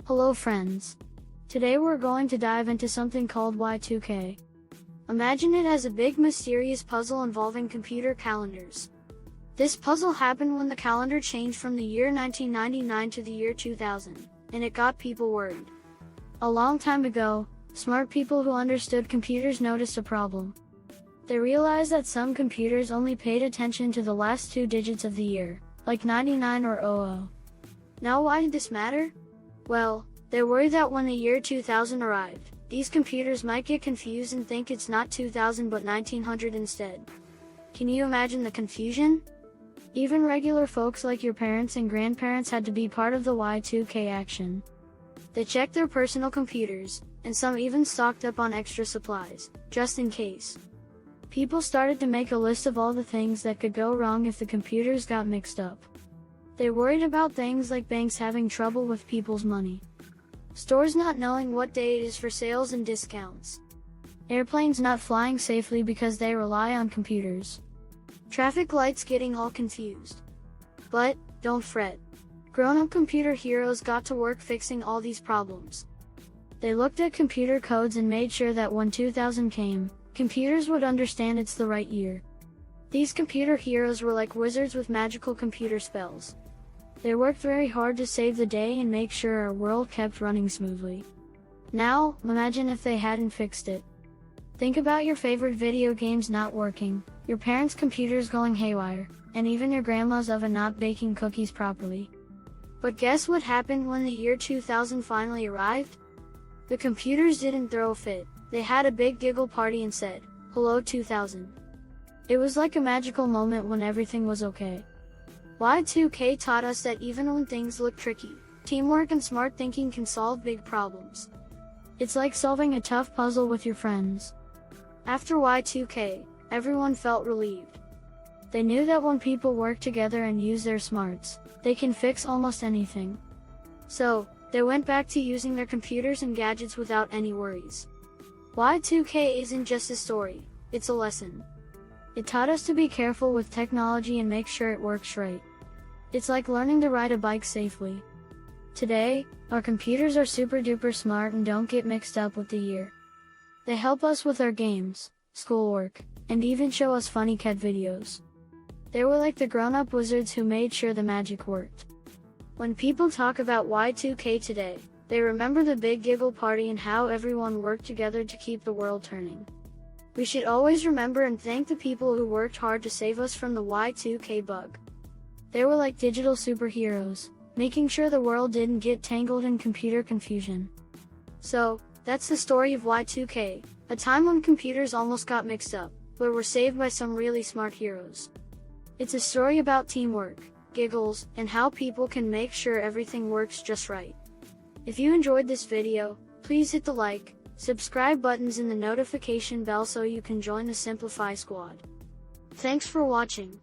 Hello friends. Today we're going to dive into something called Y2K. Imagine it as a big mysterious puzzle involving computer calendars. This puzzle happened when the calendar changed from the year 1999 to the year 2000, and it got people worried. A long time ago, smart people who understood computers noticed a problem. They realized that some computers only paid attention to the last two digits of the year, like 99 or 00. Now why did this matter? Well, they worried that when the year 2000 arrived, these computers might get confused and think it's not 2000 but 1900 instead. Can you imagine the confusion? Even regular folks like your parents and grandparents had to be part of the Y2K action. They checked their personal computers, and some even stocked up on extra supplies, just in case. People started to make a list of all the things that could go wrong if the computers got mixed up. They worried about things like banks having trouble with people's money, stores not knowing what day it is for sales and discounts, airplanes not flying safely because they rely on computers, traffic lights getting all confused. But, don't fret. Grown-up computer heroes got to work fixing all these problems. They looked at computer codes and made sure that when 2000 came, computers would understand it's the right year. These computer heroes were like wizards with magical computer spells. They worked very hard to save the day and make sure our world kept running smoothly. Now, imagine if they hadn't fixed it. Think about your favorite video games not working, your parents' computers going haywire, and even your grandma's oven not baking cookies properly. But guess what happened when the year 2000 finally arrived? The computers didn't throw a fit. They had a big giggle party and said, "Hello 2000." It was like a magical moment when everything was okay. Y2K taught us that even when things look tricky, teamwork and smart thinking can solve big problems. It's like solving a tough puzzle with your friends. After Y2K, everyone felt relieved. They knew that when people work together and use their smarts, they can fix almost anything. So, they went back to using their computers and gadgets without any worries. Y2K isn't just a story, it's a lesson. It taught us to be careful with technology and make sure it works right. It's like learning to ride a bike safely. Today, our computers are super duper smart and don't get mixed up with the year. They help us with our games, schoolwork, and even show us funny cat videos. They were like the grown-up wizards who made sure the magic worked. When people talk about Y2K today, they remember the big giggle party and how everyone worked together to keep the world turning. We should always remember and thank the people who worked hard to save us from the Y2K bug. They were like digital superheroes, making sure the world didn't get tangled in computer confusion. So, that's the story of Y2K, a time when computers almost got mixed up, but were saved by some really smart heroes. It's a story about teamwork, giggles, and how people can make sure everything works just right. If you enjoyed this video, please hit the like, subscribe buttons and the notification bell so you can join the Simplify squad. Thanks for watching.